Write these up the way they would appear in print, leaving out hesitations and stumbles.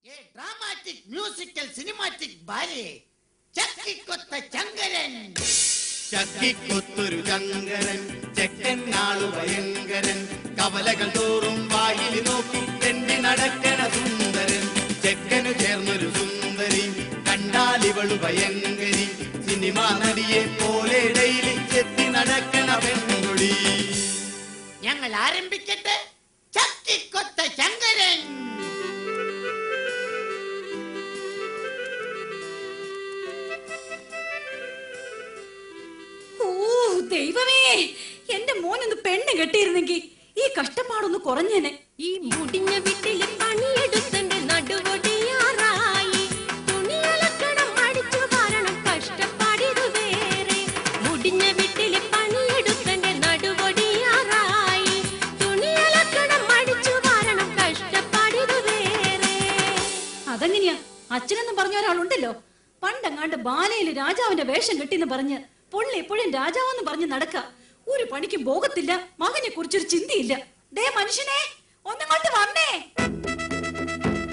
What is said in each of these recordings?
A dramatic musical cinematic ballet. ചക്കിക്കൊത്ത Chankaran. ചക്കിക്കൊത്തൊരു Chankaran, ചെക്കൻ നാളു ഭയങ്കരൻ, കവലകൾ തോറും വായിൽ നോക്കി തെണ്ടി നടക്കണ സുന്ദരൻ. ചെക്കന് ചേർന്നൊരു സുന്ദരി, കണ്ടാലിവളു ഭയങ്കരി, സിനിമാ നടിയെ പോലെ ഡെയിലി ചെത്തി നടക്കണ പെൺകുടി. ഞങ്ങൾ ആരംഭിക്കട്ടെ. ചക്കിക്കൊത്ത ചങ്കരൻ. ദൈവമേ, എന്റെ മോനൊന്ന് പെണ്ണ് കെട്ടിയിരുന്നെങ്കിൽ ഈ കഷ്ടപ്പാടൊന്ന് കുറഞ്ഞേനെ. ഈ മുടിഞ്ഞ വീട്ടില് പണിയെടുത്തന്റെ നടുവൊടിയാറായി, തുണിയലക്കണം അടിച്ചു വാരണം കഷ്ടപ്പാടിതു വേറെ. മുടിഞ്ഞ വീട്ടില് പണിയെടുത്തന്റെ നടുവൊടിയാറായി, തുണിയലക്കണം അടിച്ചു വാരണം കഷ്ടപ്പാടിതു വേറെ. അതെങ്ങനെയാ? അച്ഛനെന്ന് പറഞ്ഞ ഒരാളുണ്ടല്ലോ, പണ്ടെങ്ങാണ്ട് ബാലയില് രാജാവിന്റെ വേഷം കെട്ടിന്ന് പറഞ്ഞ് പുള്ളി എപ്പോഴും രാജാവെന്ന് പറഞ്ഞ് നടക്ക. ഒരു പണിക്കും പോകത്തില്ല, മകനെ കുറിച്ചൊരു ചിന്തയില്ല. ദേ മനുഷ്യനെ, ഒന്നങ്ങോട്ട് വന്നേ.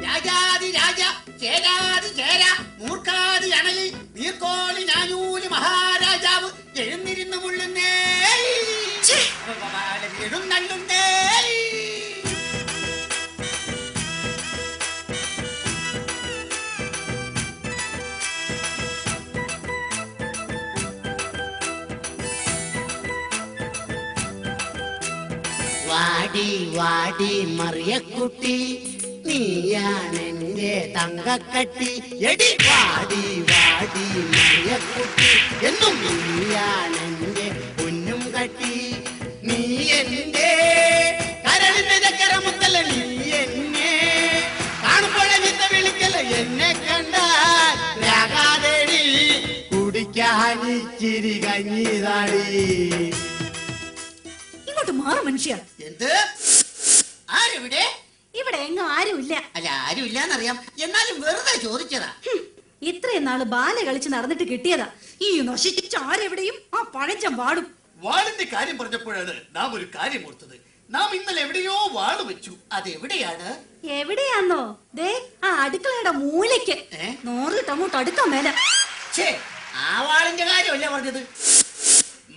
രാജാതി രാജ, ചേരാതി ചേര, മൂർഖാതി അണലി, നീർക്കോലി ഞാനൂല് മഹാരാജാവ് എഴുന്നിരുന്നു മുള്ളുന്നേ, എഴുന്നള്ളുന്നേ. വാടി വാടി മറിയക്കുട്ടി, നീയാണെന്റെ തങ്കക്കട്ടി. എടി വാടി വാടി മറിയക്കുട്ടി, എന്നും നീയാണെന്റെ പൊന്നും കട്ടി. നീ എന്റെ കരളിനെക്കര മുത്തല്ല, നീ എന്നെ കാണുമ്പോഴെ വിത്ത വിളിക്കല. എന്നെ കണ്ടാൽ രാഗാദേടി, കുടിക്കാനിച്ചിരി കഞ്ഞിതാടി. ഇങ്ങോട്ട് മാറും മനുഷ്യ. എന്ത്? ആരെവിടെ? ഇവിടെ എങ്ങും ആരുമില്ല. അല്ല, ആരുമില്ലാന്നറിയാം, എന്നാലും വെറുതെ ചോദിച്ചതാ. ഇത്രയും നാള് ബാല കളിച്ച് നടന്നിട്ട് കിട്ടിയതാ. ഈ നശിച്ച ആരെവിടെയും ആ പഴഞ്ചം വാടും. വാളിന്റെ കാര്യം പറഞ്ഞപ്പോഴാണ് നാം ഒരു കാര്യം ഓർത്തത്. നാം ഇന്നലെ എവിടെയോ വാള് വെച്ചു. അതെവിടെയാണ്? എവിടെയാന്നോ? ദേ ആ അടുക്കളയുടെ മൂലയ്ക്ക്. 100 അങ്ങോട്ട് അടുക്കാൻ മേല. ആ വാളിന്റെ കാര്യമല്ല പറഞ്ഞത്,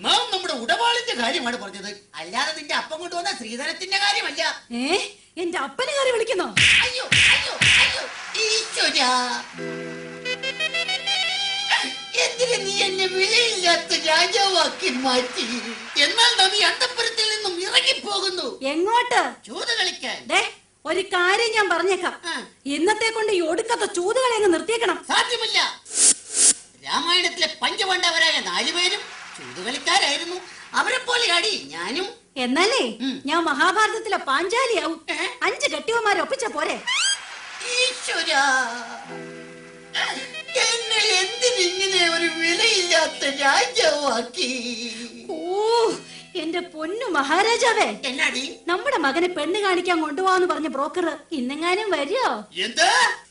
നാം നമ്മുടെ ഉടവാളിന്റെ കാര്യമാണ് പറഞ്ഞത്. അല്ലാതെ നിന്റെ അപ്പം കൊണ്ടുവന്ന ശ്രീധരത്തിന്റെ കാര്യമല്ല. എന്റെ അപ്പനെ കാര്യം വിളിക്കുന്നോ? അയ്യോ അയ്യോ അയ്യോ ഈശ്വരാ, എന്തിനു നീ എന്നെ വിലയില്ലാത്ത രാജാവാക്കി മാറ്റി? എന്നാൽ നാം ഈ അന്തപുരത്തിൽ നിന്നും ഇറങ്ങിപ്പോകുന്നു. എങ്ങോട്ട്? ചൂത് കളിക്കാൻ. ഒരു കാര്യം ഞാൻ പറഞ്ഞേക്കാം, ഇന്നത്തെ കൊണ്ട് ഈ ഒടുക്കത്തെ ചൂതുകളെ അങ്ങ് നിർത്തിയേക്കണം. സാധ്യമല്ല. രാമായണത്തിലെ പഞ്ചപാണ്ഡവരായ 4 പേരും ചൂതുകളിക്കാരായിരുന്നു. അവരെ പോലെ അടി ഞാനും. എന്നാലേ ഞാൻ മഹാഭാരതത്തിലെ പാഞ്ചാലിയാവും. 5 കെട്ടിയവന്മാരെ ഒപ്പിച്ച പോരെ? ഈശ്വരാ, എന്നെ എന്തിനിങ്ങനെ ഒരു വിലയില്ലാത്ത രാജാവാക്കി? ഓ എന്റെ പൊന്നു മഹാരാജാവേ, എന്നാടി? നമ്മുടെ മകനെ പെണ്ണ് കാണിക്കാൻ കൊണ്ടുപോവാന്ന് പറഞ്ഞ ബ്രോക്കർ ഇന്നെങ്ങാനും വരുമോ? എന്ത്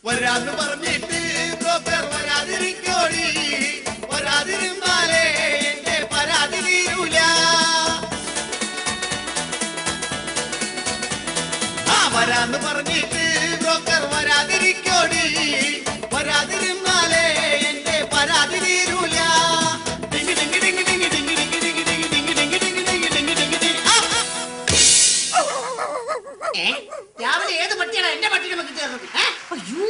വരാന്ന് പറഞ്ഞിട്ട് ബ്രോക്കർ വരാതിരിക്കോടി, വരാതിരുന്നാലേ എന്റെ പരാതി തീരൂല. വരാന്ന് പറഞ്ഞിട്ട് ബ്രോക്കർ വരാതിരിക്കോടി, വരാതിരുന്നാലേ എന്റെ പരാതി തീരൂല. രാവിലെ ഏത് പട്ടിയാണ് എന്റെ പട്ടിയുടെ മക്കൾ ചേർന്നത്? അയ്യോ,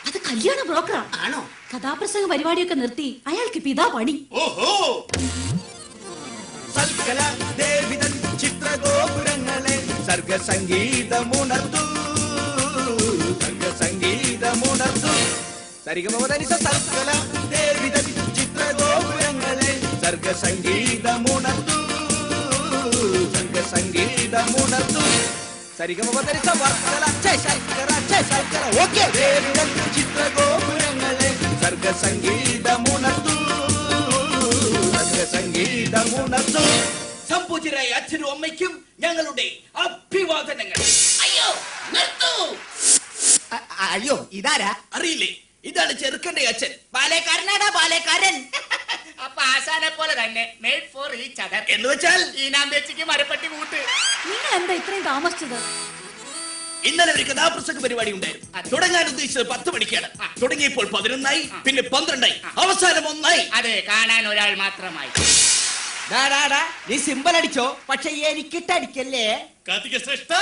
അത് കല്യാണ ബ്രോക്കറാ. ആണോ? കഥാപ്രസംഗ പരിപാടിയൊക്കെ നിർത്തി അയാൾക്ക് പിതാ പണി. ഓഹോ, സൽക്കല ദേവിതൻ ചിത്രഗോപുരങ്ങളെ സർഗസംഗീതമുണർന്നു, സർഗസംഗീതമുണർന്നു. സരിഗമവതനിസ സൽക്കല ദേവിതൻ ചിത്രഗോപുരങ്ങളെ സർഗസംഗീതമുണർന്നു, സർഗസംഗീതമുണർന്നു. സരിഗമവതനിസ വർക്കല ശൽക്കര ശൽക്കര. ഓക്കേ, ദേവിതൻ ചിത്രഗോപുരങ്ങളെ സർഗസംഗീതമുണർന്നു, സർഗസംഗീതമുണർന്നു. സംപൂജ്യരായ അച്ഛനും അമ്മയ്ക്കും ഞങ്ങളുടെ അഭിവാദനങ്ങൾ. അയ്യോ നിർത്തൂ. അയ്യോ, ഇതാരാ? അറിയില്ലേ, ഇതാണ് ചെറുക്കന്റെ അച്ഛൻ. ബാലേക്കാരനാടാ ബാലേക്കാരൻ. അപ്പൊ ആശാനെ പോലെ തന്നെ മെയ്ഡ് ഫോർ ഈച്ച് അതർ എന്ന് വെച്ചാൽ ഈനാമ്പേച്ചിക്ക് മരപ്പട്ടി കൂട്ട്. നിങ്ങൾ എന്താ ഇത്രയും താമസിച്ചത്? ഇന്നലെ ഒരു കഥാപ്രസംഗ പരിപാടി ഉണ്ടായിരുന്നു. തുടങ്ങാൻ ഉദ്ദേശിച്ചത് 10 മണിക്കാണ്. തുടങ്ങിയപ്പോൾ 11 പിന്നെ 12 അവസാനം 1. അതെ, കാണാൻ ഒരാൾ മാത്രമായി. നീ സിമ്പൽ അടിച്ചോ, പക്ഷെ എനിക്കിട്ടടിക്കല്ലേ. കാർത്തിക ശ്രേഷ്ഠ,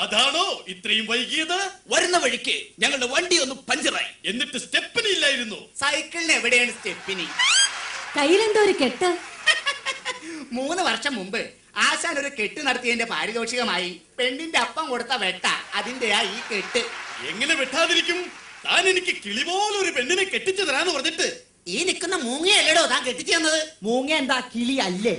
അതാണോ ഇത്രയും വൈകിയത്? വരുന്ന വഴിക്ക് ഞങ്ങളുടെ വണ്ടി ഒന്ന് പഞ്ചറായി. എന്നിട്ട് സ്റ്റെപ്പിന് ഇല്ലായിരുന്നു. സൈക്കിളിന് എവിടെയാണ് സ്റ്റെപ്പിനി? കയ്യിലെന്തോ ഒരു കെട്ട്. 3 വർഷം മുമ്പ് ആശാൻ ഒരു കെട്ട് നടത്തിയതിന്റെ പാരിതോഷികമായി പെണ്ണിന്റെ അപ്പം കൊടുത്ത വെട്ട അതിന്റെയാ ഈ കെട്ട്. എങ്ങനെ വെട്ടാതിരിക്കും? താൻ എനിക്ക് കിളി പോലെ ഒരു പെണ്ണിനെ കെട്ടിച്ചു തരാന്ന് പറഞ്ഞിട്ട് ഈ നിൽക്കുന്ന മൂങ്ങയല്ലേടോ താൻ കെട്ടിച്ചു തന്നത്? മൂങ്ങ എന്താ കിളി അല്ലേ?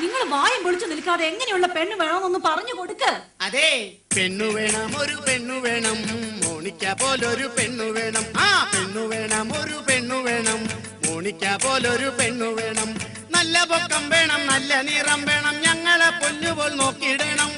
നിങ്ങൾ വായും പൊളിച്ചു നിൽക്കാതെ എങ്ങനെയുള്ള പെണ്ണ് വേണമെന്നൊന്ന് പറഞ്ഞു കൊടുക്ക്. അതെ, പെണ്ണു വേണം, ഒരു പെണ്ണു വേണം, മോണിക്ക പോലൊരു പെണ്ണു വേണം. ആ പെണ്ണു വേണം, ഒരു പെണ്ണു വേണം, മോണിക്ക പോലൊരു പെണ്ണു വേണം. നല്ല പൊക്കം വേണം, നല്ല നിറം വേണം, ഞങ്ങളെ പൊന്നുപോൽ നോക്കിയിടണം.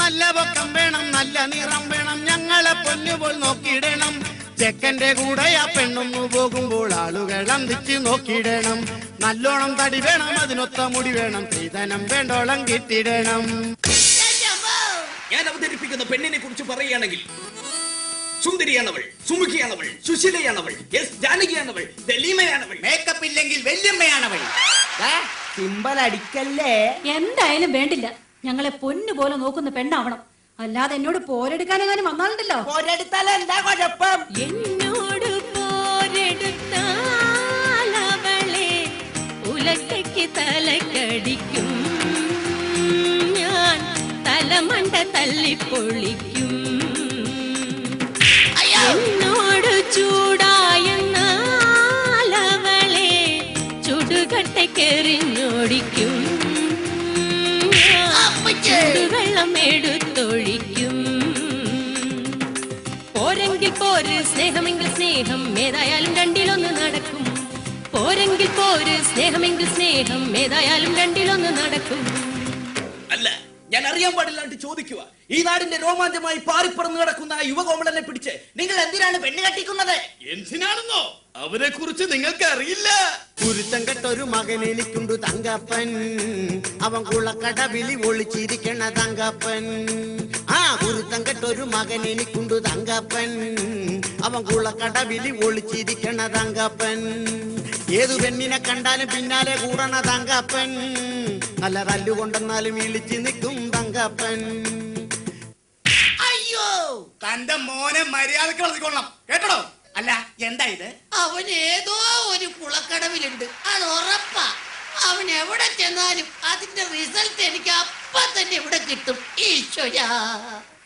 നല്ല പൊക്കം വേണം, നല്ല നിറം വേണം, ഞങ്ങളെ പൊന്നുപോൽ നോക്കിയിടണം. ചെക്കന്റെ കൂടെ ആ പെണ്ണൊന്നു പോകുമ്പോൾ ആളുകൾ അന്തിച്ച് നോക്കിയിടണം. നല്ലോണം തടി വേണം, അതിനൊത്ത മുടി വേണം, സ്ത്രീധനം വേണ്ടോളം കിട്ടിയിടണം. ഞാൻ അവതരിപ്പിക്കുന്ന പെണ്ണിനെ കുറിച്ച് പറയുകയാണെങ്കിൽ സുന്ദരിയാണവൾ, സുമുഖിയാണവൾ, സുശീലയാണവൾ, എസ് ജാനകിയാണവൾ, ദലീമയാണവൾ. മേക്കപ്പ് ഇല്ലെങ്കിൽ വല്യമ്മയാണവൾ. സിമ്പൽ അടിക്കല്ലേ. എന്തായാലും വേണ്ടില്ല, ഞങ്ങളെ പൊന്നു പോലെ നോക്കുന്ന പെണ്ണാവണം. അല്ലാതെ എന്നോട് പോരെടുക്കാനെങ്ങാനും വന്നാലുണ്ടല്ലോ. പോരെടുത്താൽ എന്താ കുഴപ്പം? എന്നോട് പോരെടുത്താൽ അവളെ ഉലക്കയ്ക്ക് തലക്കടിക്കും ഞാൻ, തലമണ്ട തല്ലിപ്പൊളിക്കും. എന്നോട് ചൂടായെന്നാൽ അവളെ ചുടുകട്ടയ്ക്കെറിഞ്ഞോടിക്കും, ചൂടുവെള്ളം എടുത്തൊഴിക്കും. പോരെങ്കിൽ പോര്, സ്നേഹമെങ്കിൽ സ്നേഹം, ഏതായാലും രണ്ടിലൊന്ന് നടക്കും. പോരെങ്കിൽ പോര്, സ്നേഹമെങ്കിൽ സ്നേഹം, ഏതായാലും രണ്ടിലൊന്ന് നടക്കും. അല്ല, ഞാൻ അറിയാൻ പാടില്ലാണ്ട് ചോദിക്കുക. ഈ നാടിന്റെ രോമാഞ്ചമായി പാറിപ്പറന്ന് കിടക്കുന്ന ആ യുവകോമളനെ പിടിച്ച് നിങ്ങൾ എന്തിനാണ് പെണ്ണ് കെട്ടിക്കുന്നത്? എന്തിനാണെന്നോ അവനെ കുറിച്ച് നിങ്ങൾക്ക് അറിയില്ല. കുരുത്തം കെട്ടൊരു മകൻ എനിക്കുണ്ട് തങ്കപ്പൻ, അവൻ കുളക്കടവിളി ഒളിച്ചിരിക്കണ തങ്കപ്പൻ. ആ കുരുത്തം കെട്ടൊരു മകൻ എനിക്കുണ്ട് തങ്കപ്പൻ, അവൻ കുളക്കടവിളി ഒളിച്ചിരിക്കണ തങ്കപ്പൻ. ഏതു പെണ്ണിനെ കണ്ടാലും പിന്നാലെ കൂടണ തങ്കപ്പൻ, നല്ല തല്ലുകൊണ്ടെന്നാലും വിളിച്ചു നിൽക്കും തങ്കപ്പൻ. അയ്യോ, തന്റെ മോനെ മര്യാദക്ക് വളർത്തിക്കൊള്ളണം കേട്ടോ. അല്ല, എന്താ ഇത്? അവൻ ഏതോ ഒരു കുളക്കടവിലുണ്ട്, അത് ഉറപ്പാ. അവൻ എവിടെ ചെന്നാലും അതിന്റെ റിസൾട്ട് എനിക്ക് അപ്പ തന്നെ ഇവിടെ കിട്ടും. ഈശ്വരാ,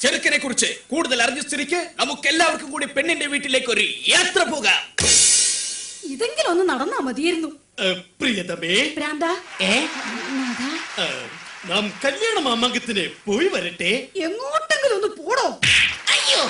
ചെറുക്കനെ കുറിച്ച് കൂടുതൽ അറിഞ്ഞ സ്ഥിതിക്ക് നമുക്ക് എല്ലാവർക്കും കൂടി പെണ്ണിന്റെ വീട്ടിലേക്ക് ഒരു യാത്ര പോകാം. ഇതെങ്കിലും ഒന്ന് നടന്നാ മതിയായിരുന്നു. പ്രിയതമേ, ഭ്രാന്ത, നാം കല്യാണ മാമാങ്കത്തിന് പോയി വരട്ടെ. എങ്ങോട്ടെങ്കിലും ഒന്ന് പോടോ. അയ്യോ,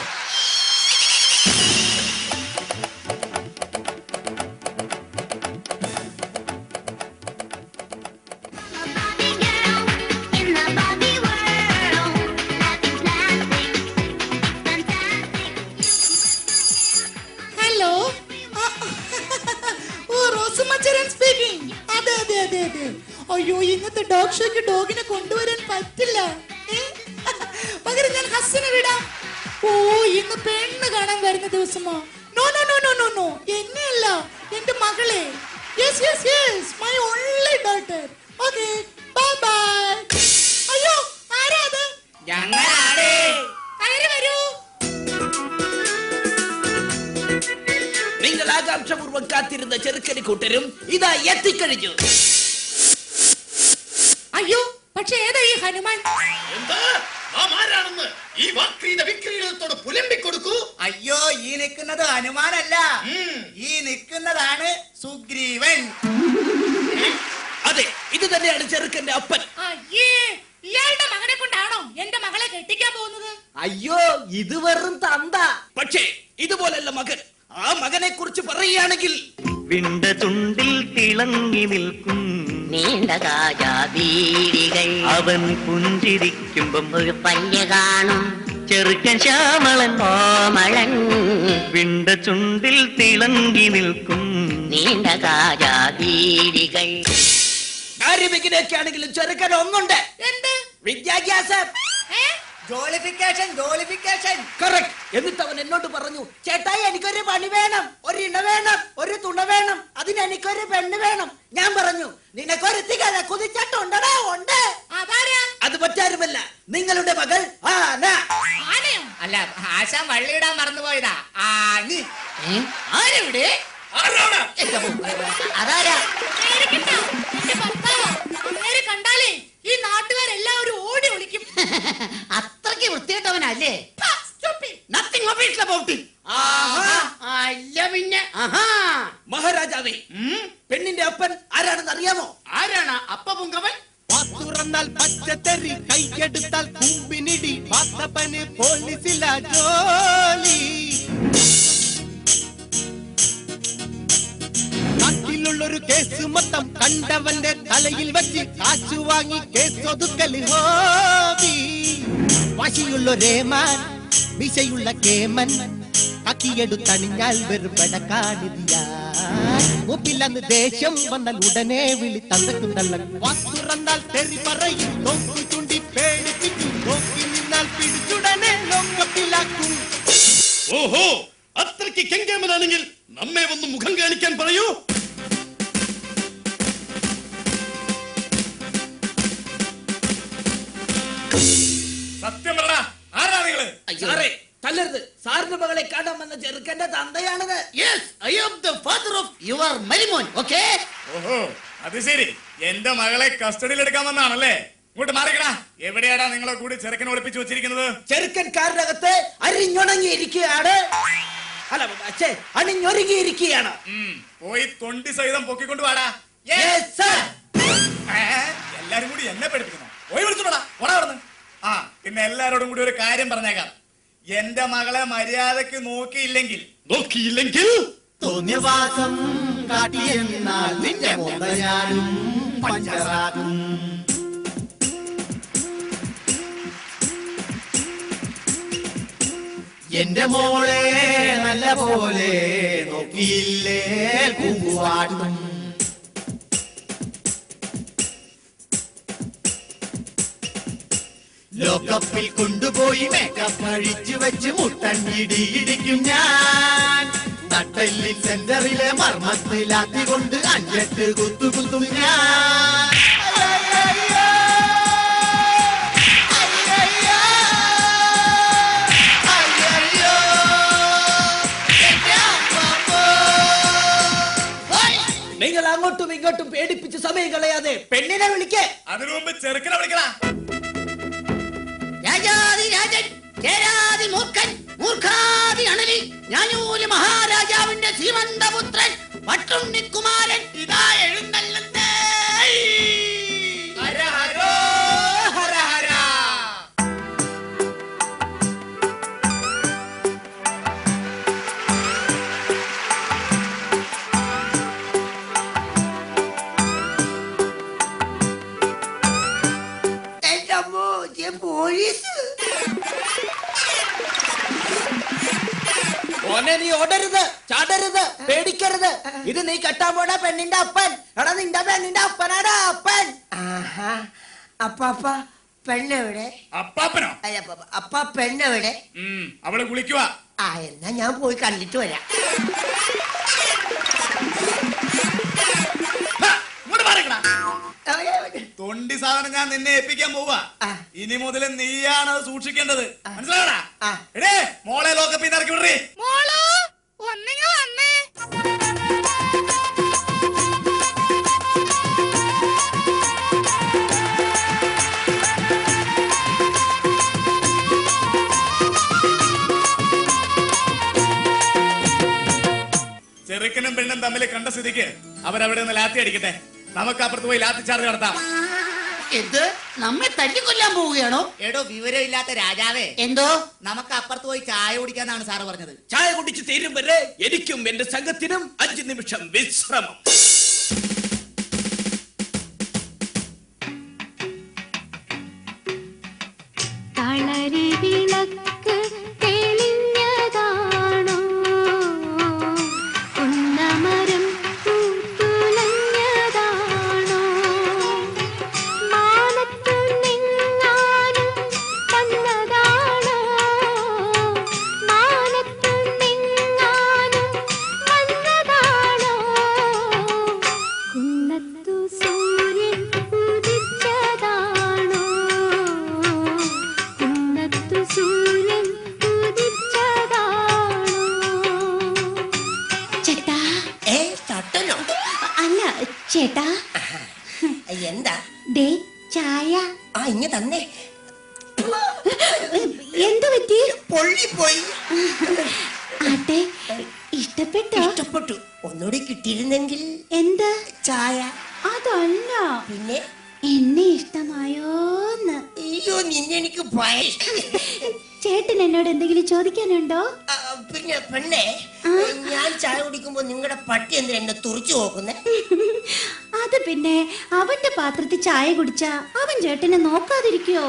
ഹലോ, ഓ റോസുമച്ചരൻ സ്പീക്കിംഗ്. അതെ അതെ അതെ അതെ. അയ്യോ, ഇന്നത്തെ ഡോഗ് ഷോയ്ക്ക് ഡോഗിനെ കൊണ്ടുവരാൻ പറ്റില്ല. പകരം ഞാൻ ഹസ്സിനെ വിടാം. ഓ, ഇന്ന് പെണ്ണ് കാണാൻ വരുന്ന ദിവസമോ? No no no no no no, എന്നെയല്ല, എന്റെ മകളെ. Yes yes yes, my only daughter. Okay, bye bye. അയ്യോ, ആരാ അത്? ഞങ്ങളാണ്. കയറി വരൂ. നിങ്ങൾ ആകാംക്ഷപൂർവ്വം കാത്തിരുന്ന ചെറുക്കന് കൂട്ടരും ഇതാ എത്തിക്കഴിഞ്ഞു. അയ്യോ, പക്ഷെ ഏതാ ഈ ഹനുമാൻ? എന്താ നാം ആരാണെന്ന് ഈ വാക്രീത വിക്രീതത്തോട് പുലമ്പിക്കൊടുക്കൂ. അയ്യോ, ഈ നിൽക്കുന്നത് ഹനുമാനല്ല, ഈ നിൽക്കുന്നതാണ് സുഗ്രീവൻ. അതെ, ഇത് തന്നെയാണ് ചെറുക്കന്റെ അപ്പൻ. അയ്യേ, ഇയാളുടെ മകനെ കൊണ്ടാണോ എന്റെ മകളെ കെട്ടിക്കാൻ പോകുന്നത്? അയ്യോ, ഇത് വെറും തന്ത. പക്ഷേ ഇതുപോലല്ല മകൻ. ആ മകനെ കുറിച്ച് പറയുകയാണെങ്കിൽ വിണ്ട ചുണ്ടിൽ തിളങ്ങി നിൽക്കും നീണ്ട കാജാബീഡികൾ അവൻ പുഞ്ചിരിക്കുമ്പം ഒരു പല്ല് കാണും ചെറുക്കൻ ശ്യാമളൻ കോമളൻ വിണ്ട ചുണ്ടിൽ തിളങ്ങി നിൽക്കും നീണ്ട കാജാബീഡികൾ. കാര്യമിങ്ങനെയൊക്കെ ആണെങ്കിലും ചെറുക്കൻ ഒന്നുണ്ട്, എന്ത്? വിദ്യാഭ്യാസം. ജോളിഫിക്കേഷൻ ജോളിഫിക്കേഷൻ കറക്റ്റ്. എന്നിട്ട് അവൻ എന്നോട് പറഞ്ഞു, ചേട്ടായി എനിക്കൊരു പണി വേണം, ഒരു ഇണ വേണം, ഒരു തുണ വേണം, അതിന് എനിക്കൊരു പെണ്ണ് വേണം. ഞാൻ പറഞ്ഞു, നിനക്കൊരു തികഴ കുതിച്ചിട്ടുണ്ടടാ. ഉണ്ട്. അത് മറ്റാരുമല്ല, നിങ്ങളുടെ മകൾ ആന. അല്ല, ആശാൻ വള്ളിയിടാൻ മറന്നുപോയതാ. ആരെവിടെ? അതാരാ? കണ്ടാലേ ഈ നാട്ടുകാരെല്ലാവരും ഓടി ഒളിക്കും. അത്രയ്ക്ക് വൃത്തികെട്ടവനല്ലേ? അല്ല പിന്നെ മഹാരാജാവേ, പെണ്ണിന്റെ അപ്പൻ ആരാണെന്ന് അറിയാമോ? ആരാണ് അപ്പ പുങ്കവൻ? തുറന്നാൽ പച്ചത്തറി, കൈയെടുത്താൽ കുമ്പിനിടി, പാത്തപ്പന് പോലീസില ജോലി. നാട്ടിലുള്ളൊരു കേസ് മൊത്തം കണ്ടവന്റെ തലയിൽ വെച്ച് കാശു വാങ്ങി കേസ് ഒതുക്കല് ഹോബി. വാശിയുള്ളൊരേമാൻ, വിശയുള്ള കേമൻ, കക്കിയെടുത്തണിഞ്ഞാൽ വെറുപടക്കാണിതിയ. മുപ്പില്ലെന്ന് ദേഷ്യം വന്നാൽ ഉടനെ വിളി തന്തക്കും തള്ളൻ. വാത്തുറന്നാൽ തെറി പറയും, നോക്കു ചൂണ്ടി പേടിപ്പിക്കും, നോക്കി നിന്നാൽ പിടിച്ചുടനെ ലോക്കപ്പിലാക്കും. ഓഹോ, അത്രയ്ക്ക് കെങ്കേമനാണെങ്കിൽ നമ്മെ ഒന്ന് മുഖം കാണിക്കാൻ പറയൂ. സത്യം പറ, ആരാ നിങ്ങള്? സാറേ, തല്ലരുത്. സാറിന്റെ മകളെ കാണാൻ വന്ന ചെറുക്കന്റെ തന്തയാണത്. Yes, I am the father of your മരിമോൻ. Okay? ഓഹോ, അത് ശരി. എന്റെ മകളെ കസ്റ്റഡിയിൽ എടുക്കാൻ വന്നാണല്ലേ? ഇങ്ങോട്ട് മാറിക്കടാ. എവിടെയാടാ നിങ്ങളെ കൂടി ചെറുക്കനെ ഒളിപ്പിച്ചു വെച്ചിരിക്കുന്നത്? ചെറുക്കൻ കാറിനകത്ത് അരിഞ്ഞുണങ്ങിയിരിക്കുകയാണ്. അല്ല, അണിഞ്ഞൊരുങ്ങിയിരിക്കുകയാണ്. പോയി തൊണ്ടി സഹിതം പൊക്കിക്കൊണ്ട് വാടാ. Yes, sir. എല്ലാരും കൂടി എന്നെ പഠിപ്പിക്കുന്നു. പോയി വിളിച്ചോടാ, ഓടാ അവിടുന്ന്. ആ, പിന്നെ എല്ലാരോടും കൂടി ഒരു കാര്യം പറഞ്ഞേക്കാം. എന്റെ മകളെ മര്യാദക്ക് നോക്കിയില്ലെങ്കിൽ തോന്നിയവാസം കാട്ടിയെന്നാൽ നിന്റെ മോതയാലും പഞ്ചറാകും. എന്റെ മോളെ നല്ല പോലെ നോക്കിയില്ലേ കൂവാടും. ലോകപ്പിൽ കൊണ്ടുപോയി മേക്കപ്പ് അഴിച്ചു വെച്ച് മുട്ടണ്ടിടിയിടിക്കും ഞാൻ. നട്ടെല്ലിൽ സെന്ററിലെ മർമ്മത്തിലാത്തി കൊണ്ട് 5-8 കുത്തും ഞാൻ. നിങ്ങൾ അങ്ങോട്ടും ഇങ്ങോട്ടും പേടിപ്പിച്ച് സമയം കളയാതെ പെണ്ണിനെ വിളിക്കേ. അതിനു മുമ്പ് ചെറുക്കനെ വിളിക്കടാ. രാജാതി രാജൻ, ചേരാതി മൂർഖൻ, മൂർഖാതി അണലി, ഞാനൂര് മഹാരാജാവിന്റെ ശ്രീമന്തപുത്രൻ പട്ടുണ്ണിക്കുമാരൻ ഇതാ എഴുന്നള്ളുന്നേ. ഹര ഹരോ ഹര ഹര. പോലീസ് ഓനെ നീ ഓടരുത്, ചാടരുത്, പേടിക്കരുത്. ഇത് നീ കെട്ടാൻ പോണ പെണ്ണിന്റെ അപ്പൻ. എടാ, നിന്റെ പെണ്ണിന്റെ അപ്പനാടാ അപ്പൻ. അപ്പാപ്പ പെണ്ണെവിടെ? അപ്പാപ്പനോ? അപ്പ പെണ്ണെവിടെ? അവള് കുളിക്കുവാ. എന്നാ ഞാൻ പോയി കണ്ടിട്ട് വരാം. തൊണ്ടി സാധനം ഞാൻ നിന്നെ ഏൽപ്പിക്കാൻ പോവാ. ഇനി മുതൽ നീയാണ് അത് സൂക്ഷിക്കേണ്ടത്. മനസ്സിലാവടാ? എടേ, മോളെ ലോക്കപ്പിൽ ഇറക്കി വിടേ. ചെറുക്കനും പെണ്ണും തമ്മിൽ കണ്ട സ്ഥിതിക്ക് അവരവിടെ നിന്ന് ലാത്തി അടിക്കട്ടെ. നമുക്ക് അപ്പുറത്ത് പോയി ലാത്തി ചാർജ് നടത്താം. ഇത് നമ്മെ തല്ലിക്കൊല്ലാൻ പോവുകയാണോ? എടോ, വിവരമില്ലാത്ത രാജാവേ. എന്തോ? നമുക്ക് അപ്പുറത്ത് പോയി ചായ കുടിക്കാന്നാണ് സാറ് പറഞ്ഞത്. ചായ കുടിച്ച് തീരും വരെ എനിക്കും എന്റെ സംഘത്തിനും 5 നിമിഷം വിശ്രമം. കളരി വിളക്ക് തെളിഞ്ഞതാണോ, ഉന്നമരം പൂത്തുലഞ്ഞതാണോ, മാനത്തു നിന്നാനും വന്നതാണോ. ചേട്ടാ എന്താ ദേ ചായ. ആ ഇങ്ങ തന്നെ. എന്ത് പറ്റി? പൊള്ളിപ്പോയി. ആട്ടെ, ഇഷ്ടപ്പെട്ടോ? ഇഷ്ടപ്പെട്ടു. ഒന്നുകൂടി കിട്ടിയിരുന്നെങ്കിൽ. എന്താ? ചായ. അതല്ല, പിന്നെ എന്നെ ഇഷ്ടമായോന്ന്. അയ്യോ, നിന്നെ എനിക്ക് ചേട്ടൻ എന്നോട് എന്തെങ്കിലും ചോദിക്കാനുണ്ടോ? പിന്നെ പെണ്ണെ, ഞാൻ ചായ കുടിക്കുമ്പോ നിങ്ങളുടെ പട്ടി എന്തിനാ എന്നെ തുറച്ചു നോക്കുന്നേ? അത് പിന്നെ അവന്റെ പാത്രത്തിൽ ചായ കുടിച്ചാ അവൻ ചേട്ടനെ നോക്കാതിരിക്കോ?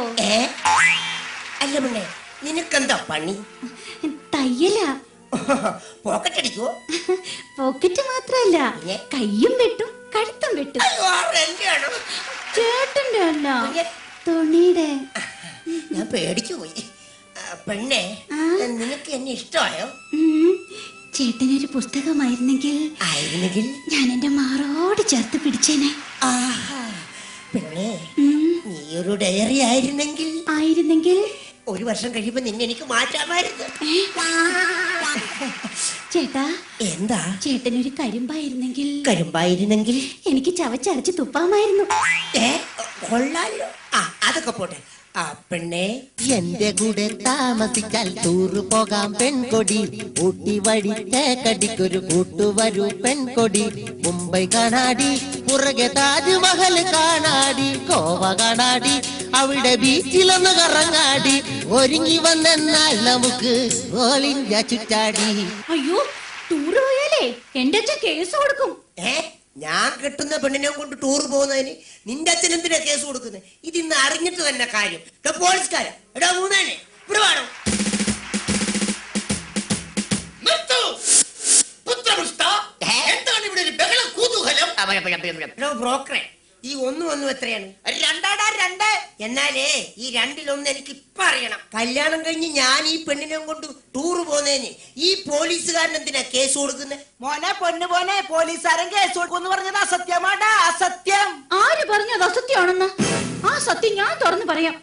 അല്ല പെണ്ണെ, നിനക്കെന്താ പണി? തയ്യലാ. പോക്കറ്റ് അടിക്കുവോ? പോക്കറ്റ് മാത്രല്ല, കയ്യും വെട്ടും കഴുത്തും വെട്ടും. ചേട്ടന്റെ അല്ല, തുണിയുടെ. ഞാൻ പേടിച്ചു പോയി. പെണ്ണെ, നിനക്ക് എന്നെ ഇഷ്ടമായോ? ചേട്ടനൊരു പുസ്തകമായിരുന്നെങ്കിൽ ഞാൻ എന്റെ മാറോട് ചേർത്ത് പിടിച്ചേനെ. പെണ്ണെ, നീ ഒരു ഡയറി ആയിരുന്നെങ്കിൽ 1 വർഷം കഴിയുമ്പോ നിന്നെ എനിക്ക് മാറ്റാമായിരുന്നു. ചേട്ടാ, എന്താ? ചേട്ടനൊരു കരിമ്പായിരുന്നെങ്കിൽ എനിക്ക് ചവച്ചരച്ച് തുപ്പാമായിരുന്നു. കൊള്ളാലോ. അതൊക്കെ പോട്ടെ. പെണ്ണെ, എന്റെ കൂടെ താമസിച്ചാൽ ടൂറ് പോകാം പെൺകൊടി. ഊട്ടി വഴി തേക്കടിക്കൊരു കൂട്ടുവരൂ പെൺകൊടി. മുംബൈ കാണാടി, പുറകെ താജ്മഹൽ കാണാടി. ഗോവ കാണാടി, അവിടെ ബീച്ചിലൊന്ന് കറങ്ങാടി. ഒരുങ്ങി വന്നാൽ നമുക്ക് ഓൾ ഇന്ത്യ ചുറ്റാടി. അയ്യോ, ടൂറ് പോയാലേ എന്റെ അച്ഛൻ കേസ് കൊടുക്കും. ഞാൻ കെട്ടുന്ന പെണ്ണിനെ കൊണ്ട് ടൂർ പോകുന്നതിന് നിന്റെ അച്ഛൻ എന്തിനാ കേസ് കൊടുക്കുന്നത്? ഇതിന്ന് അറിഞ്ഞിട്ട് തന്നെ കാര്യം. പോലീസുകാരാ എടാ മൂന്നേനെ ഇവിടെ വേണം. എന്താണ് ഇവിടെ ഒരു ബഹള കുതൂഹലം? ബ്രോക്കറെ, ഈ 1 എത്രയാണ്? 2 എന്നാലേ ഈ 2 എനിക്ക് ഇപ്പൊ അറിയണം. കല്യാണം കഴിഞ്ഞ് ഞാൻ ഈ പെണ്ണിനെ കൊണ്ട് ടൂർ പോകുന്നതിന് ഈ പോലീസുകാരൻ എന്തിനാ കേസ് കൊടുക്കുന്നത്? മോനെ, പൊന്നു മോനെ, പോലീസുകാരൻ കേസ് കൊടുക്കുമെന്ന് പറഞ്ഞത് അസത്യമാടാ, അസത്യം. ആര് പറഞ്ഞത് അസത്യമാണെന്ന്? ആ സത്യം ഞാൻ തുറന്നു പറയാം.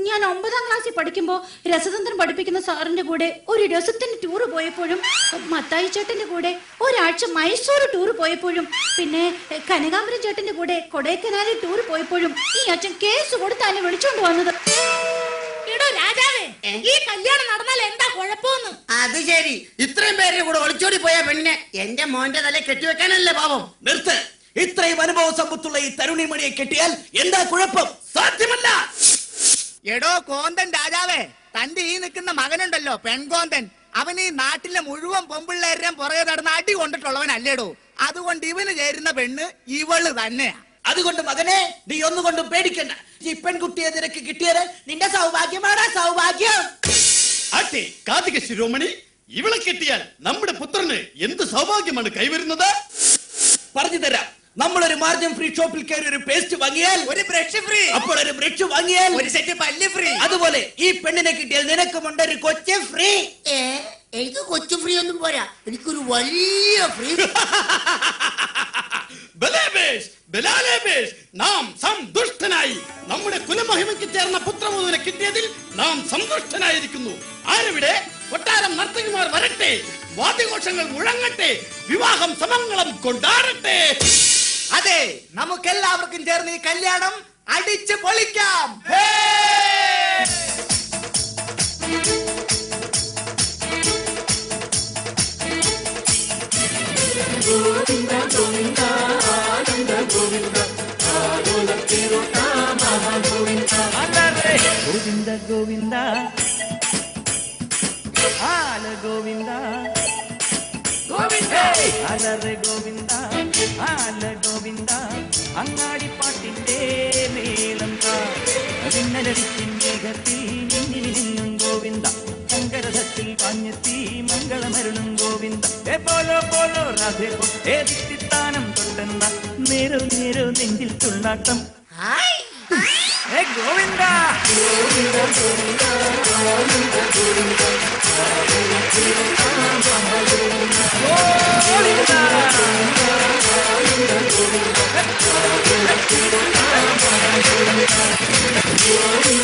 ഞാൻ 9ാം ക്ലാസ്സിൽ പഠിക്കുമ്പോ രസതന്ത്രം പഠിപ്പിക്കുന്ന സാറിന്റെ കൂടെ ഒരു രസത്തിന് ടൂർ പോയപ്പോഴും, മത്തായി ചേട്ടന്റെ കൂടെ ഒരാഴ്ച മൈസൂർ ടൂർ പോയപ്പോഴും, പിന്നെ കനകാംബരം ചേട്ടന്റെ കൂടെ കൊടൈക്കനാലിൽ ടൂർ പോയപ്പോഴും ഈ അച്ഛൻ കേസ് കൊടുത്താനെ വിളിച്ചോണ്ട് വന്നത്. രാജാവേ, ഈ കല്യാണം നടന്നാൽ എന്താ കുഴപ്പമെന്ന്? അത് ശരി, ഇത്രയും പേരുടെ കൂടെ ഒളിച്ചോടി പോയ പെണ്ണിനെ എന്റെ മോന്റെ തല കെട്ടിവെക്കാനല്ലേ പാവം? നിർത്ത്. ഇത്രയും അനുഭവ സമ്പത്തുള്ള ഈ തരുണിമണിയെ കെട്ടിയാൽ എന്താ കുഴപ്പം? സാധ്യമല്ല. എടോ കോന്തൻ രാജാവേ, തന്റെ ഈ നിൽക്കുന്ന മകനുണ്ടല്ലോ പെൺകോന്തൻ, അവൻ ഈ നാട്ടിലെ മുഴുവൻ പെമ്പിള്ളേരുടെ പുറകെ നടന്ന് അടി കൊണ്ടിട്ടുള്ളവനല്ലേടോ. അതുകൊണ്ട് ഇവന് ചേരുന്ന പെണ്ണ് ഇവള് തന്നെയാ. അതുകൊണ്ട് മകനെ, നീ ഒന്നുകൊണ്ടും പേടിക്കണ്ട. ഈ പെൺകുട്ടിയെ നിനക്ക് കിട്ടിയത് നിന്റെ സൗഭാഗ്യമാടാ, സൗഭാഗ്യം. ആട്ടെ കാർത്തിക ശിരോമണി, ഇവളെ കിട്ടിയാൽ നമ്മുടെ പുത്രന് എന്ത് സൗഭാഗ്യമാണ് കൈവരുന്നത്? പറഞ്ഞു തരാം. നമ്മളൊരു മാർജിൻ ഫ്രീ ഷോപ്പിൽ കയറി ഒരു പേസ്റ്റ് വാങ്ങിയാൽ ഒരു ബ്രഷ് ഫ്രീ, അപ്പോൾ ഒരു ബ്രഷ് വാങ്ങിയാൽ ഒരു സെറ്റ് പല്ല് ഫ്രീ. അതുപോലെ ഈ പെണ്ണിനെ കിട്ടിയാൽ നിനക്കുമുണ്ട് ഒരു കൊച്ചു ഫ്രീ. എനിക്ക് കൊച്ചു ഫ്രീ ഒന്നും പോരാ, എനിക്കൊരു വലിയ ഫ്രീ. നാം സന്തുഷ്ടനായി. നമ്മുടെ കുലമഹിമയ്ക്ക് ചേർന്ന പുത്രമോദനെ കിട്ടിയതിൽ നാം സന്തുഷ്ടനായിരിക്കുന്നു. ആരവിടെ? കൊട്ടാരം നർത്തകിമാർ വരട്ടെ, വാദ്യഘോഷങ്ങൾ മുഴങ്ങട്ടെ, വിവാഹം സമംഗളം കൊണ്ടാടട്ടെ. അതെ, നമുക്കെല്ലാവർക്കും ചേർന്ന് ഈ കല്യാണം അടിച്ച് പൊളിക്കാം. ഗോവിന്ദ ഗോവിന്ദ ആനന്ദ ഗോവിന്ദ ആലോല തിരുനാ മഹാഗോവിന്ദ ഗോവിന്ദ ഗോവിന്ദ ആല ഗോവിന്ദ ഗോവിന്ദ അലറെ ഗോവിന്ദ ആല ഗോവിന്ദ അങ്ങാടിപ്പാട്ടിന്റെ മേളം കാന്നലടിപ്പിൻ വേഗത്തിൽ നിന്നും ഗോവിന്ദ ശങ്കരഥത്തിൽ പാഞ്ഞെത്തി മംഗളമരുളും ഗോവിന്ദ പോലോ പോലോ രാധേ ഏതിത്താനം തൊട്ടെന്ന നേരോ നേരോ നെഞ്ചിൽ തുള്ളാട്ടം ഗോവിന്ദ ഗോവിന്ദ ഗോവിന്ദ ഗോവിന്ദ ഗോവിന്ദ ഗോവിന്ദ